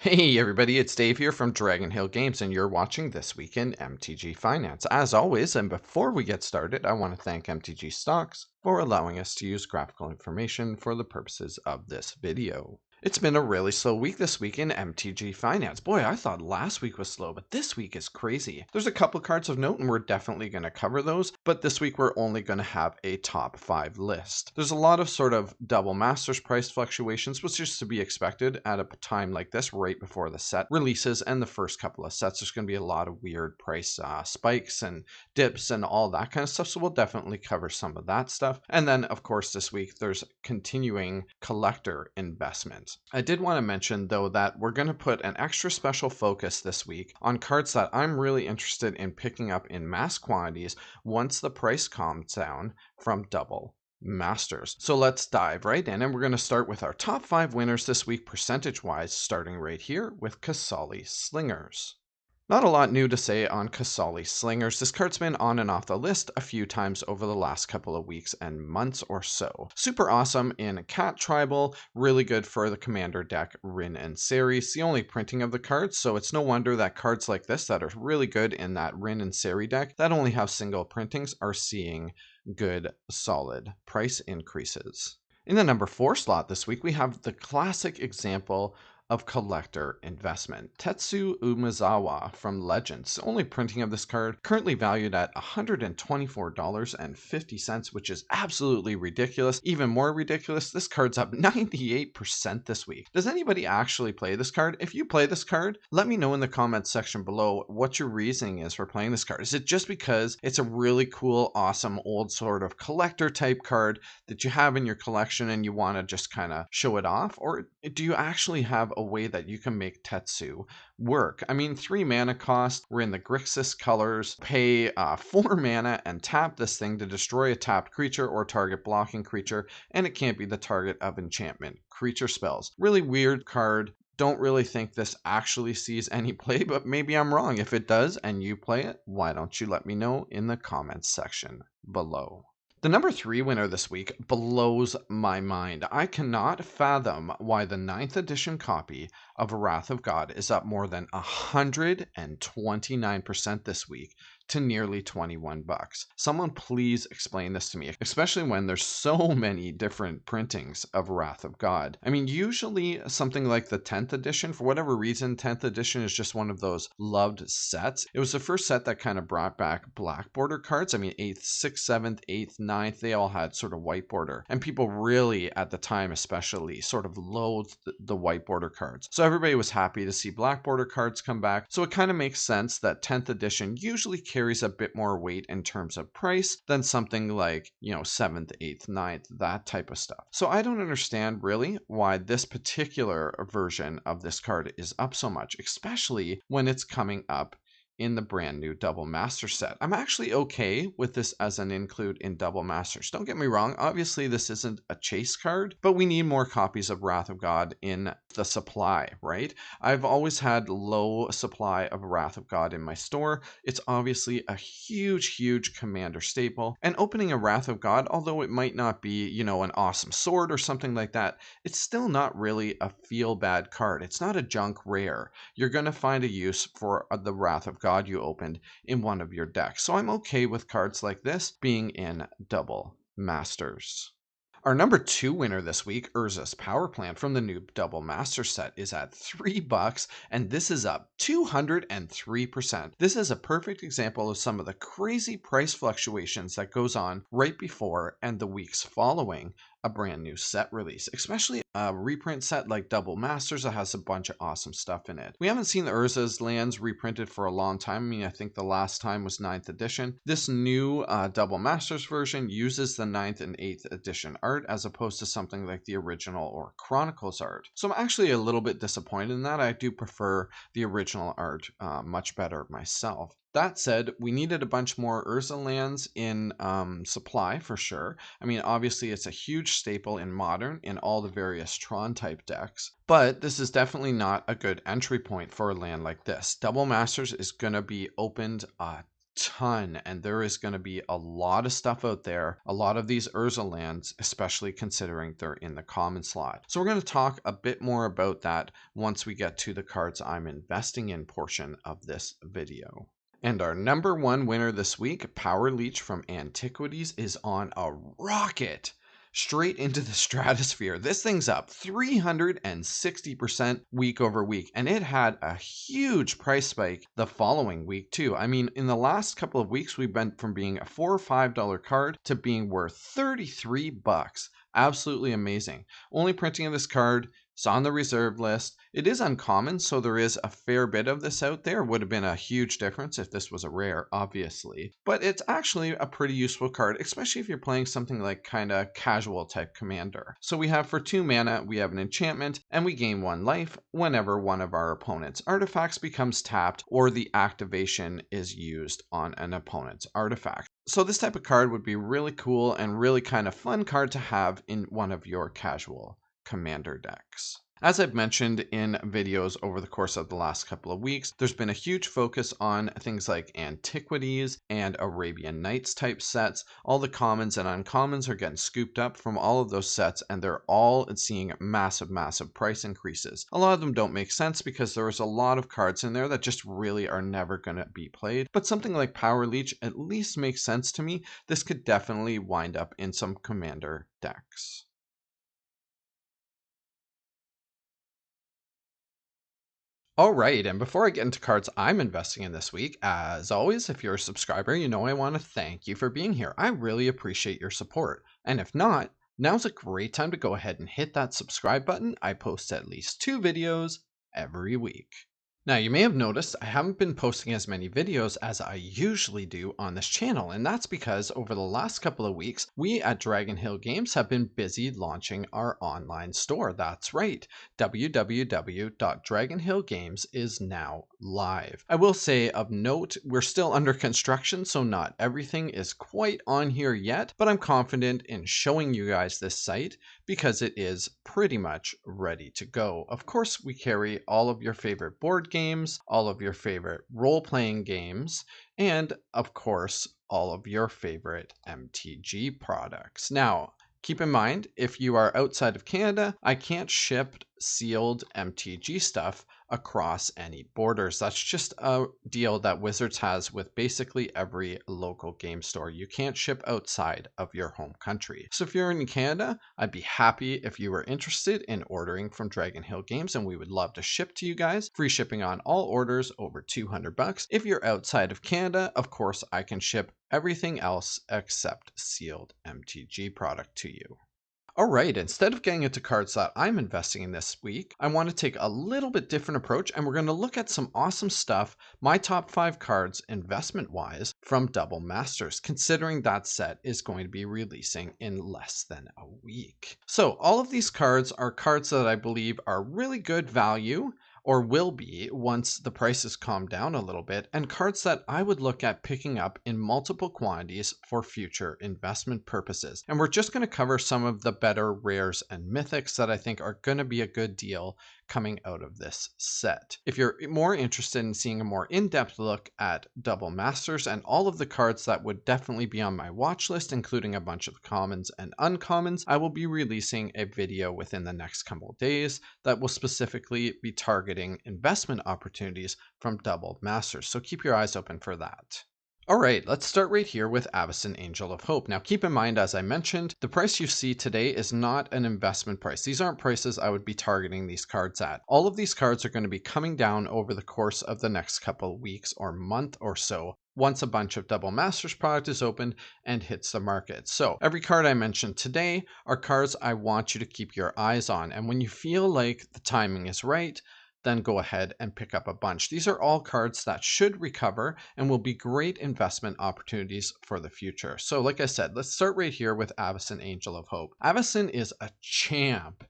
Hey everybody, it's Dave here from Dragonhill Games, and you're watching This Week in MTG Finance. As always, and before we get started, I want to thank MTG Stocks for allowing us to use graphical information for the purposes of this video. It's been a really slow week this week in MTG Finance. Boy, I thought last week was slow, but this week is crazy. There's a couple cards of note, and we're definitely going to cover those, but this week we're only going to have a top 5 list. There's a lot of sort of double masters price fluctuations, which is to be expected at a time like this, right before the set releases and the first couple of sets. There's going to be a lot of weird price spikes and dips and all that kind of stuff, so we'll definitely cover some of that stuff. And then, of course, this week there's continuing collector investment. I did want to mention, though, that we're going to put an extra special focus this week on cards that I'm really interested in picking up in mass quantities once the price calms down from double masters. So let's dive right in, and we're going to start with our top 5 winners this week percentage-wise, starting right here with Qasali Slingers. Not a lot new to say on Qasali Slingers. This card's been on and off the list a few times over the last couple of weeks and months or so. Super awesome in Cat Tribal, really good for the commander deck Rin and Seri. It's the only printing of the cards, so it's no wonder that cards like this that are really good in that Rin and Seri deck that only have single printings are seeing good, solid price increases. In the number 4 slot this week, we have the classic example of collector investment. Tetsu Umezawa from Legends. Only printing of this card, currently valued at $124.50, which is absolutely ridiculous. Even more ridiculous, this card's up 98% this week. Does anybody actually play this card? If you play this card, let me know in the comments section below what your reasoning is for playing this card. Is it just because it's a really cool, awesome, old sort of collector type card that you have in your collection and you want to just kind of show it off? Or do you actually have a way that you can make Tetsu work? I mean, 3 mana cost, we're in the Grixis colors, pay 4 mana and tap this thing to destroy a tapped creature or target blocking creature, and it can't be the target of enchantment creature spells. Really weird card. Don't really think this actually sees any play, but maybe I'm wrong. If it does and you play it, why don't you let me know in the comments section below. The number 3 winner this week blows my mind. I cannot fathom why the 9th edition copy of Wrath of God is up more than 129% this week to nearly $21. Someone please explain this to me, especially when there's so many different printings of Wrath of God. I mean, usually something like the 10th edition, for whatever reason, 10th edition is just one of those loved sets. It was the first set that kind of brought back black border cards. I mean, 8th, 6th, 7th, 8th, 9th, they all had sort of white border. And people really, at the time especially, sort of loathed the white border cards. So everybody was happy to see black border cards come back. So it kind of makes sense that 10th edition usually carries a bit more weight in terms of price than something like, 7th, 8th, 9th, that type of stuff. So I don't understand really why this particular version of this card is up so much, especially when it's coming up in the brand new Double Master set. I'm actually okay with this as an include in Double Masters. Don't get me wrong, obviously this isn't a chase card, but we need more copies of Wrath of God in the supply, right? I've always had low supply of Wrath of God in my store. It's obviously a huge commander staple, and opening a Wrath of God, although it might not be, an awesome sword or something like that, it's still not really a feel bad card. It's not a junk rare. You're going to find a use for the Wrath of God you opened in one of your decks. So I'm okay with cards like this being in Double Masters. Our number 2 winner this week, Urza's Power Plant from the new Double Master set, is at $3, and this is up 203%. This is a perfect example of some of the crazy price fluctuations that goes on right before and the weeks following a brand new set release, especially a reprint set like Double Masters that has a bunch of awesome stuff in it. We haven't seen the Urza's lands reprinted for a long time. I mean, I think the last time was 9th edition. This new Double Masters version uses the 9th and 8th edition art as opposed to something like the original or Chronicles art. So I'm actually a little bit disappointed in that. I do prefer the original art much better myself. That said, we needed a bunch more Urza lands in supply for sure. I mean, obviously it's a huge staple in Modern in all the various Tron type decks, but this is definitely not a good entry point for a land like this. Double Masters is going to be opened a ton, and there is going to be a lot of stuff out there, a lot of these Urza lands, especially considering they're in the common slot. So we're going to talk a bit more about that once we get to the cards I'm investing in portion of this video. And our number one winner this week, Power Leech from Antiquities, is on a rocket straight into the stratosphere. This thing's up 360% week over week, and it had a huge price spike the following week too. I mean, in the last couple of weeks, we went from being a $4 or $5 card to being worth 33 bucks. Absolutely amazing. Only printing of this card. It's on the reserve list. It is uncommon, so there is a fair bit of this out there. Would have been a huge difference if this was a rare, obviously. But it's actually a pretty useful card, especially if you're playing something like kind of casual type commander. So we have for 2 mana, we have an enchantment, and we gain 1 life whenever one of our opponent's artifacts becomes tapped or the activation is used on an opponent's artifact. So this type of card would be really cool and really kind of fun card to have in one of your casual commander decks. As I've mentioned in videos over the course of the last couple of weeks, there's been a huge focus on things like Antiquities and Arabian Nights type sets. All the commons and uncommons are getting scooped up from all of those sets, and they're all seeing massive price increases. A lot of them don't make sense because there's a lot of cards in there that just really are never going to be played. But something like Power Leech at least makes sense to me. This could definitely wind up in some commander decks. All right, and before I get into cards I'm investing in this week, as always, if you're a subscriber, you know I want to thank you for being here. I really appreciate your support. And if not, now's a great time to go ahead and hit that subscribe button. I post at least 2 videos every week. Now, you may have noticed I haven't been posting as many videos as I usually do on this channel, and that's because over the last couple of weeks, we at Dragonhill Games have been busy launching our online store. That's right, www.dragonhillgames is now live. I will say of note, we're still under construction, so not everything is quite on here yet, but I'm confident in showing you guys this site because it is pretty much ready to go. Of course, we carry all of your favorite board games, all of your favorite role-playing games, and of course, all of your favorite MTG products. Now, keep in mind, if you are outside of Canada, I can't ship sealed MTG stuff across any borders. That's just a deal that Wizards has with basically every local game store. You can't ship outside of your home country. So if you're in Canada, I'd be happy if you were interested in ordering from Dragonhill Games, and we would love to ship to you guys. Free shipping on all orders over 200 bucks. If you're outside of Canada, of course, I can ship everything else except sealed MTG product to you. All right, instead of getting into cards that I'm investing in this week, I want to take a little bit different approach, and we're going to look at some awesome stuff, my top 5 cards investment-wise from Double Masters, considering that set is going to be releasing in less than a week. So all of these cards are cards that I believe are really good value, or will be once the prices calm down a little bit, and cards that I would look at picking up in multiple quantities for future investment purposes. And we're just going to cover some of the better rares and mythics that I think are going to be a good deal coming out of this set. If you're more interested in seeing a more in-depth look at Double Masters and all of the cards that would definitely be on my watch list, including a bunch of commons and uncommons, I will be releasing a video within the next couple of days that will specifically be targeting investment opportunities from Double Masters. So keep your eyes open for that. All right, let's start right here with Avison Angel of Hope. Now keep in mind, as I mentioned, the price you see today is not an investment price. These aren't prices I would be targeting these cards at. All of these cards are going to be coming down over the course of the next couple of weeks or month or so, once a bunch of Double Masters product is opened and hits the market. So every card I mentioned today are cards I want you to keep your eyes on. And when you feel like the timing is right, then go ahead and pick up a bunch. These are all cards that should recover and will be great investment opportunities for the future. So like I said, let's start right here with Avison Angel of Hope. Avison is a champ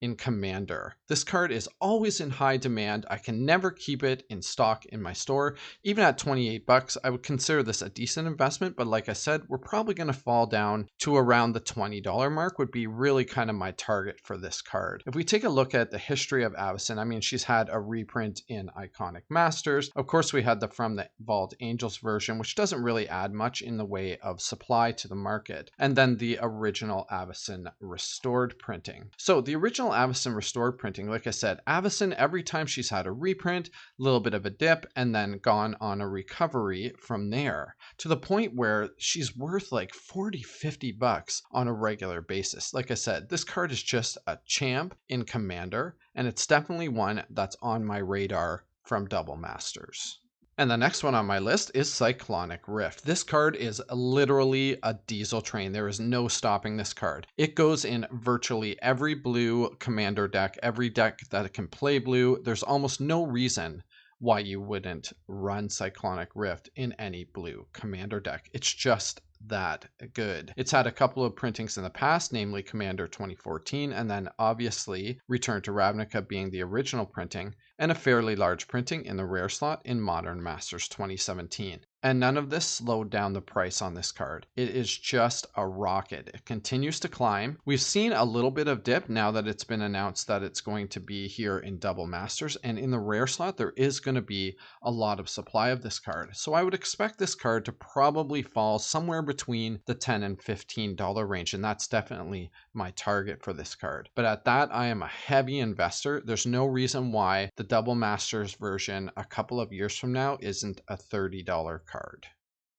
in Commander. This card is always in high demand. I can never keep it in stock in my store. Even at 28 bucks, I would consider this a decent investment, but like I said, we're probably going to fall down to around the $20 mark would be really kind of my target for this card. If we take a look at the history of Avison, I mean, she's had a reprint in Iconic Masters. Of course, we had the From the Vault Angels version, which doesn't really add much in the way of supply to the market. And then the original Avison restored printing. So the original Avison restored printing, like I said, Avison, every time she's had a reprint, a little bit of a dip, and then gone on a recovery from there to the point where she's worth like 40-50 bucks on a regular basis. Like I said, this card is just a champ in Commander, and it's definitely one that's on my radar from Double Masters. And the next one on my list is Cyclonic Rift. This card is literally a diesel train. There is no stopping this card. It goes in virtually every blue Commander deck, every deck that can play blue. There's almost no reason why you wouldn't run Cyclonic Rift in any blue Commander deck. It's just that good. It's had a couple of printings in the past, namely Commander 2014, and then obviously Return to Ravnica being the original printing, and a fairly large printing in the rare slot in Modern Masters 2017. And none of this slowed down the price on this card. It is just a rocket. It continues to climb. We've seen a little bit of dip now that it's been announced that it's going to be here in Double Masters. And in the rare slot, there is going to be a lot of supply of this card. So I would expect this card to probably fall somewhere between the $10 and $15 range. And that's definitely my target for this card. But at that, I am a heavy investor. There's no reason why the Double Masters version a couple of years from now isn't a $30 card.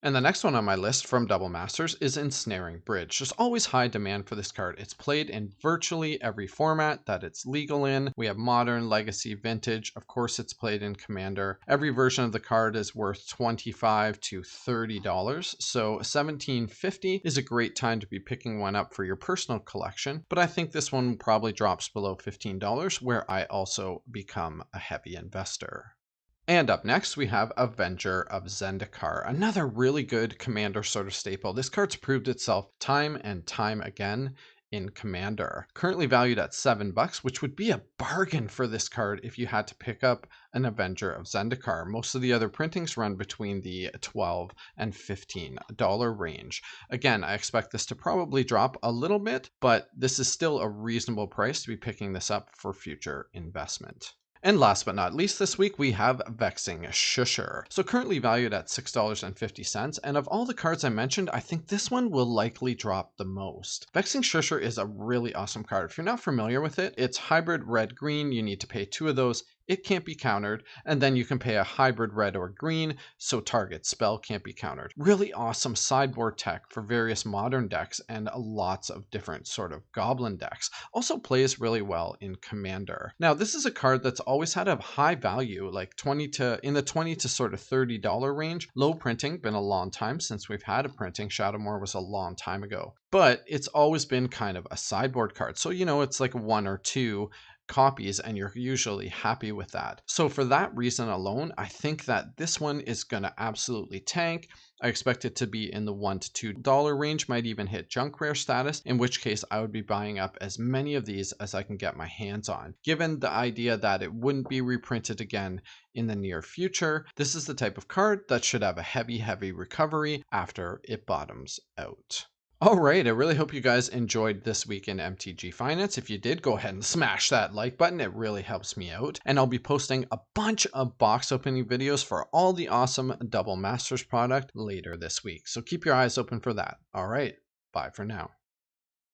And the next one on my list from Double Masters is Ensnaring Bridge. There's always high demand for this card. It's played in virtually every format that it's legal in. We have Modern, Legacy, Vintage. Of course, it's played in Commander. Every version of the card is worth $25 to $30. So $17.50 is a great time to be picking one up for your personal collection. But I think this one probably drops below $15, where I also become a heavy investor. And up next, we have Avenger of Zendikar, another really good Commander sort of staple. This card's proved itself time and time again in Commander. Currently valued at $7, which would be a bargain for this card if you had to pick up an Avenger of Zendikar. Most of the other printings run between the $12 and $15 range. Again, I expect this to probably drop a little bit, but this is still a reasonable price to be picking this up for future investment. And last but not least, this week we have Vexing Shusher. So currently valued at $6.50, and of all the cards I mentioned, I think this one will likely drop the most. Vexing Shusher is a really awesome card. If you're not familiar with it, it's hybrid red-green. You need to pay 2 of those. It can't be countered, and then you can pay a hybrid red or green, so target spell can't be countered. Really awesome sideboard tech for various modern decks and lots of different sort of goblin decks. Also plays really well in Commander. Now, this is a card that's always had a high value, like in the $20 to sort of $30 range. Low printing, been a long time since we've had a printing. Shadowmoor was a long time ago, but it's always been kind of a sideboard card. So, it's like 1 or 2 copies and you're usually happy with that. So for that reason alone, I think that this one is going to absolutely tank. I expect it to be in the $1 to $2 range, might even hit junk rare status, in which case I would be buying up as many of these as I can get my hands on. Given the idea that it wouldn't be reprinted again in the near future, this is the type of card that should have a heavy recovery after it bottoms out. All right, I really hope you guys enjoyed this week in MTG Finance. If you did, go ahead and smash that like button. It really helps me out. And I'll be posting a bunch of box opening videos for all the awesome Double Masters product later this week. So keep your eyes open for that. All right, bye for now.